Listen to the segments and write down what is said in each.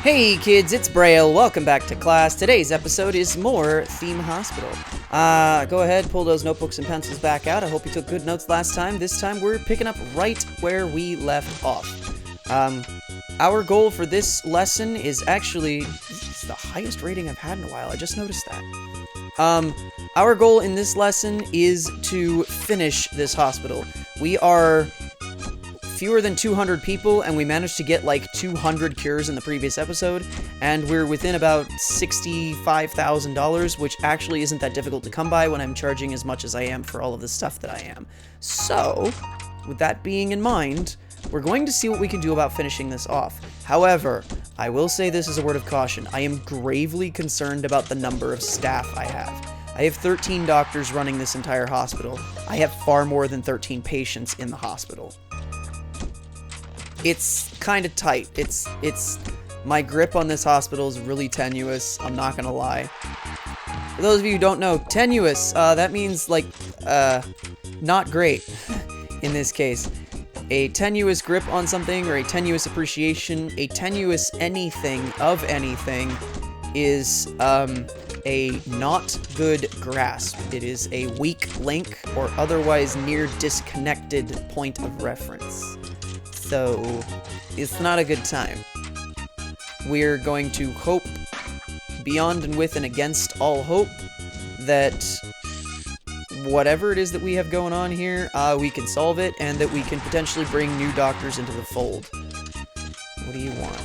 Hey kids, it's Braille. Welcome back to class. Today's episode is more Theme Hospital. Go ahead, pull those notebooks and pencils back out. I hope you took good notes last time. This time we're picking up right where we left off. Our goal for this lesson is actually this is the highest rating I've had in a while. I just noticed that. Our goal in this lesson is to finish this hospital. We are fewer than 200 people, and we managed to get like 200 cures in the previous episode, and we're within about $65,000, which actually isn't that difficult to come by when I'm charging as much as I am for all of the stuff that I am. So, with that being in mind, we're going to see what we can do about finishing this off. However, I will say this as a word of caution. I am gravely concerned about the number of staff I have. I have 13 doctors running this entire hospital. I have far more than 13 patients in the hospital. It's kind of tight. It's my grip on this hospital is really tenuous. I'm not gonna lie. For those of you who don't know, tenuous, that means like, not great in this case. A tenuous grip on something, or a tenuous appreciation, a tenuous anything of anything is, a not good grasp. It is a weak link, or otherwise near disconnected point of reference. So, it's not a good time. We're going to hope, beyond and with and against all hope, that whatever it is that we have going on here, we can solve it, and that we can potentially bring new doctors into the fold. What do you want?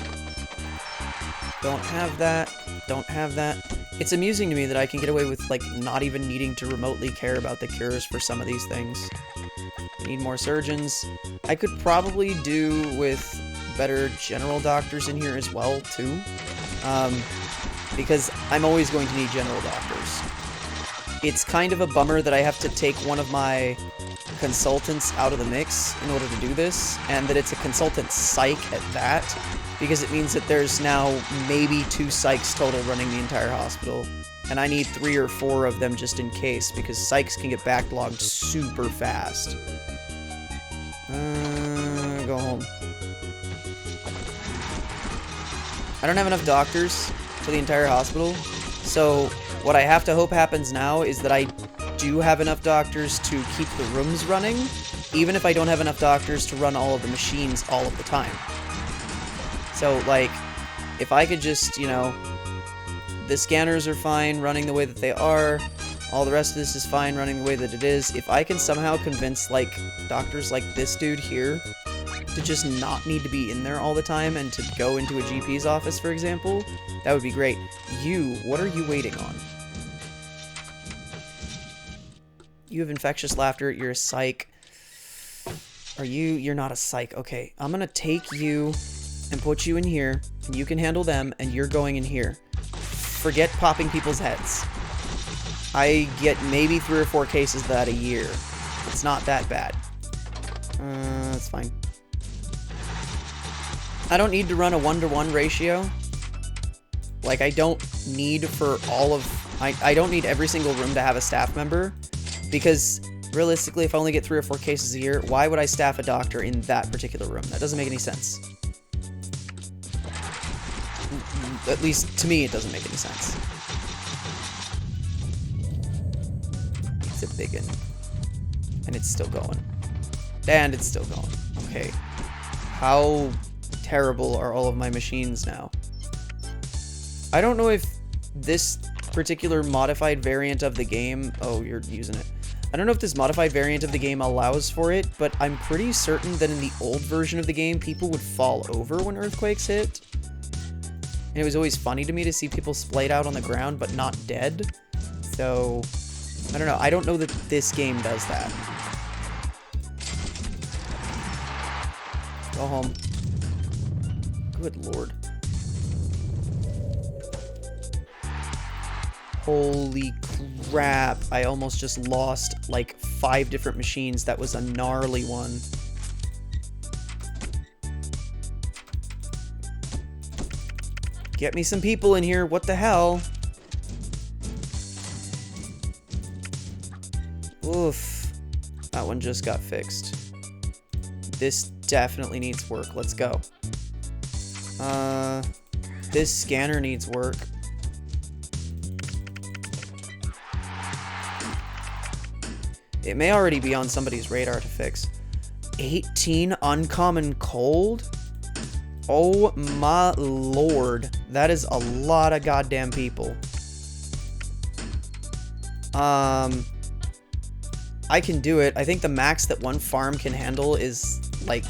Don't have that. Don't have that. It's amusing to me that I can get away with, like, not even needing to remotely care about the cures for some of these things. Need more surgeons. I could probably do with better general doctors in here as well, too. Because I'm always going to need general doctors. It's kind of a bummer that I have to take one of my consultants out of the mix in order to do this, and that it's a consultant psych at that, because it means that there's now maybe 2 psychs total running the entire hospital. And I need 3 or 4 of them just in case, because psychs can get backlogged super fast. Go home. I don't have enough doctors for the entire hospital, so what I have to hope happens now is that I do have enough doctors to keep the rooms running, even if I don't have enough doctors to run all of the machines all of the time. So, like, if I could just, you know, the scanners are fine running the way that they are, all the rest of this is fine running the way that it is. If I can somehow convince, like, doctors like this dude here to just not need to be in there all the time and to go into a GP's office, for example, that would be great. You, what are you waiting on? You have infectious laughter, you're a psych. You're not a psych. Okay, I'm gonna take you and put you in here, and you can handle them, and you're going in here. Forget popping people's heads. I get maybe 3 or 4 cases of that a year. It's not that bad. That's fine. I don't need to run a 1-to-1 ratio. Like, I don't need for all of... I don't need every single room to have a staff member, because realistically, if I only get 3 or 4 cases a year, why would I staff a doctor in that particular room? That doesn't make any sense. At least, to me, it doesn't make any sense. It's a big one. And it's still going. And it's still going. Okay. How terrible are all of my machines now? I don't know if this particular modified variant of the game... Oh, you're using it. I don't know if this modified variant of the game allows for it, but I'm pretty certain that in the old version of the game, people would fall over when earthquakes hit. And it was always funny to me to see people splayed out on the ground, but not dead. So, I don't know. I don't know that this game does that. Go home. Good lord. Holy crap. I almost just lost like 5 different machines. That was a gnarly one. Get me some people in here. What the hell? Oof. That one just got fixed. This definitely needs work. Let's go. this scanner needs work. It may already be on somebody's radar to fix. 18 uncommon cold? Oh my lord. That is a lot of goddamn people. I can do it. I think the max that one farm can handle is like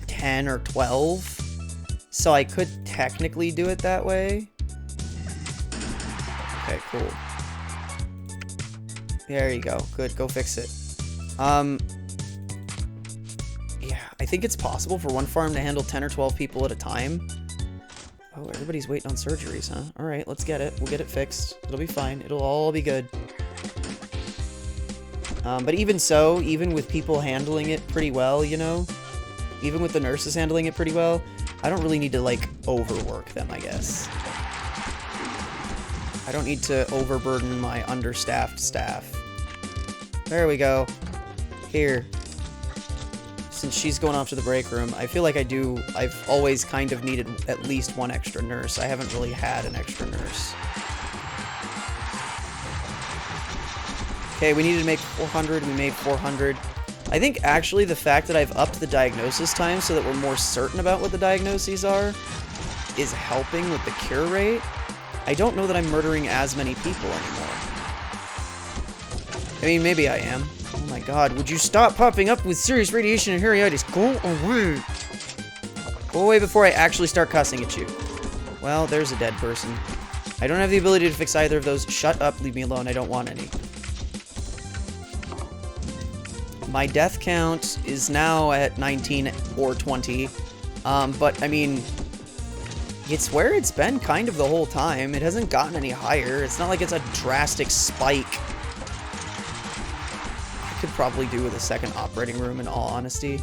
10 or 12. So I could technically do it that way. Okay, cool. There you go. Good, go fix it. Yeah, I think it's possible for one farm to handle 10 or 12 people at a time. Oh, everybody's waiting on surgeries, huh? Alright, let's get it. We'll get it fixed. It'll be fine. It'll all be good. But even so, even with people handling it pretty well, you know? Even with the nurses handling it pretty well, I don't really need to, like, overwork them, I guess. I don't need to overburden my understaffed staff. There we go. Here. Since she's going off to the break room, I feel like I've always kind of needed at least one extra nurse. I haven't really had an extra nurse. Okay, we needed to make 400, we made 400. I think actually the fact that I've upped the diagnosis time so that we're more certain about what the diagnoses are is helping with the cure rate. I don't know that I'm murdering as many people anymore. I mean, maybe I am. Oh my god, would you stop popping up with serious radiation and heriitis? Go away! Go away before I actually start cussing at you. Well, there's a dead person. I don't have the ability to fix either of those. Shut up, leave me alone, I don't want any. My death count is now at 19 or 20, but I mean, it's where it's been kind of the whole time. It hasn't gotten any higher. It's not like it's a drastic spike. I could probably do with a second operating room in all honesty.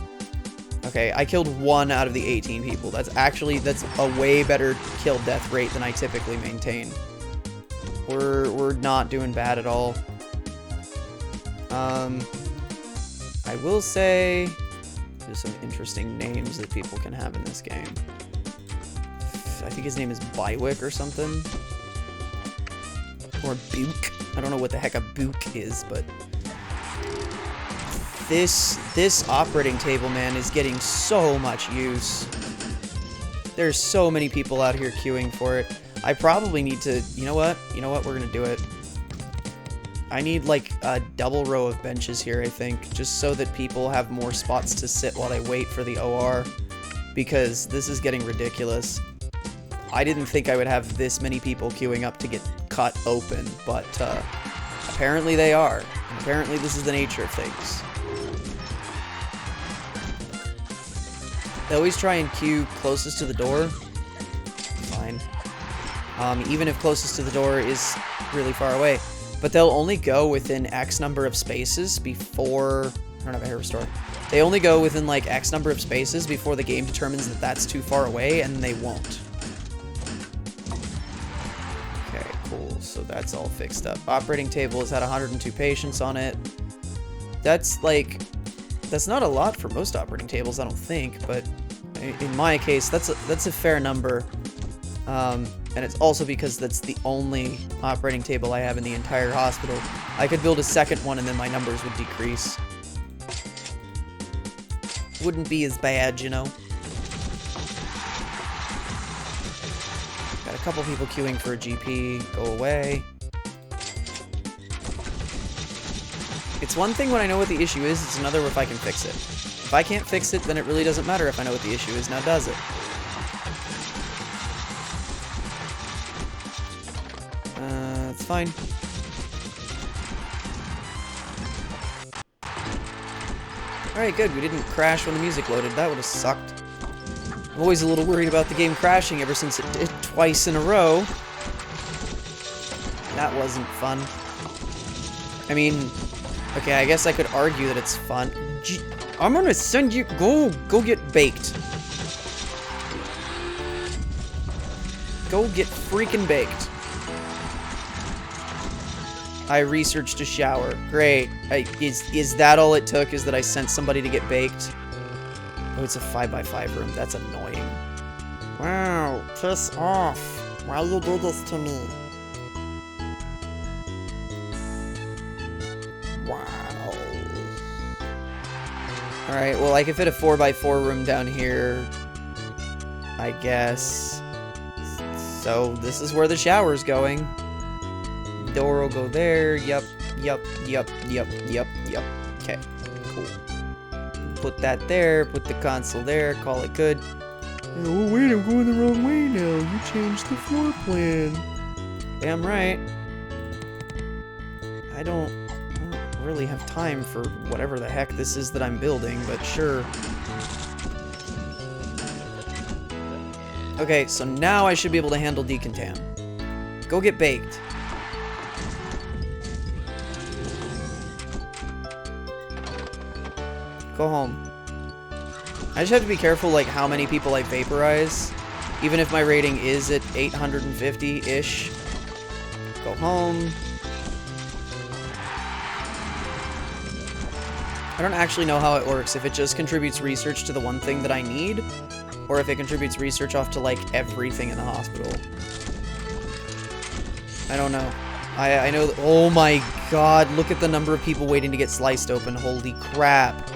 Okay, I killed 1 out of the 18 people. That's a way better kill death rate than I typically maintain. We're not doing bad at all. I will say there's some interesting names that people can have in this game. I think his name is Bywick or something. Or Book. I don't know what the heck a Book is, but this operating table, man, is getting so much use. There's so many people out here queuing for it. I probably need to, you know what? You know what? We're gonna do it. I need like a double row of benches here, I think, just so that people have more spots to sit while they wait for the OR, because this is getting ridiculous. I didn't think I would have this many people queuing up to get cut open, but apparently they are. And apparently this is the nature of things. They always try and queue closest to the door. Fine. Even if closest to the door is really far away. But they'll only go within X number of spaces before... I don't have a hair restore. They only go within, like, X number of spaces before the game determines that that's too far away, and they won't. Okay, cool. So that's all fixed up. Operating table has had 102 patients on it. That's, like... That's not a lot for most operating tables, I don't think, but in my case, that's a fair number. And it's also because that's the only operating table I have in the entire hospital. I could build a second one and then my numbers would decrease. Wouldn't be as bad, you know. Got a couple people queuing for a GP. Go away. It's one thing when I know what the issue is, it's another if I can fix it. If I can't fix it, then it really doesn't matter if I know what the issue is, now does it? It's fine. Alright, good. We didn't crash when the music loaded. That would have sucked. I'm always a little worried about the game crashing ever since it did twice in a row. That wasn't fun. I mean, okay, I guess I could argue that it's fun. I'm gonna send you... Go get baked. Go get freaking baked. I researched a shower. Great. Is that all it took? Is that I sent somebody to get baked? Oh, it's a 5x5 room. That's annoying. Wow. Piss off. Why you do this to me? Wow. Alright, well, I can fit a 4x4 room down here, I guess. So, this is where the shower's going. Door will go there. Yup. Okay, cool. Put that there, put the console there, call it good. Oh, wait, I'm going the wrong way now. You changed the floor plan. Damn right. I don't really have time for whatever the heck this is that I'm building, but sure. Okay, so now I should be able to handle decontam. Go get baked. Go home. I just have to be careful, like, how many people I vaporize. Even if my rating is at 850-ish. Go home. I don't actually know how it works. If it just contributes research to the one thing that I need, or if it contributes research off to, like, everything in the hospital. I don't know. I know... Oh my god, look at the number of people waiting to get sliced open. Holy crap.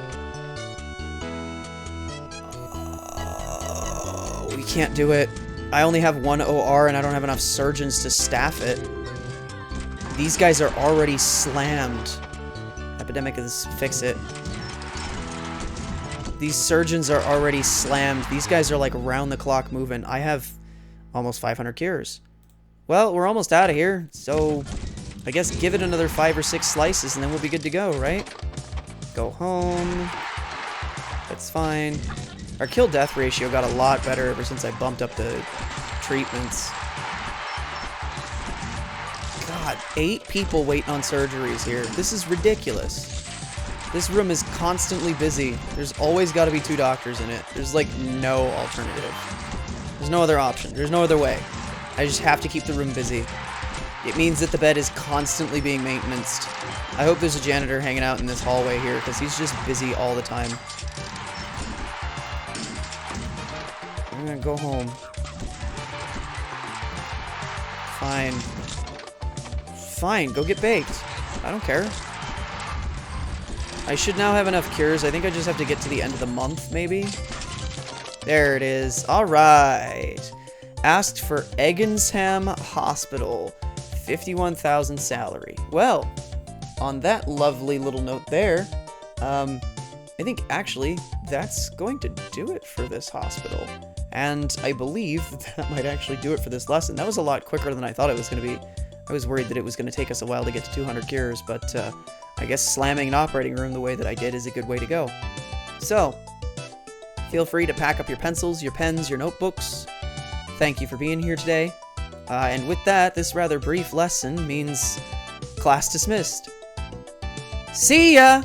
We can't do it. I only have one OR and I don't have enough surgeons to staff it. These guys are already slammed. Epidemic is fix it. These surgeons are already slammed. These guys are like round the clock moving. I have almost 500 cures. Well, we're almost out of here, so I guess give it another 5 or 6 slices and then we'll be good to go, right? Go home. That's fine. Our kill-death ratio got a lot better ever since I bumped up the treatments. God, 8 people waiting on surgeries here. This is ridiculous. This room is constantly busy. There's always got to be 2 doctors in it. There's, like, no alternative. There's no other option. There's no other way. I just have to keep the room busy. It means that the bed is constantly being maintained. I hope there's a janitor hanging out in this hallway here, because he's just busy all the time. I'm gonna go home. Fine. Fine, go get baked. I don't care. I should now have enough cures. I think I just have to get to the end of the month, maybe? There it is. Alright. Asked for Eggensham Hospital. 51,000 salary. Well, on that lovely little note there, I think actually that's going to do it for this hospital. And I believe that might actually do it for this lesson. That was a lot quicker than I thought it was going to be. I was worried that it was going to take us a while to get to 200 cures, but I guess slamming an operating room the way that I did is a good way to go. So, feel free to pack up your pencils, your pens, your notebooks. Thank you for being here today. And with that, this rather brief lesson means class dismissed. See ya!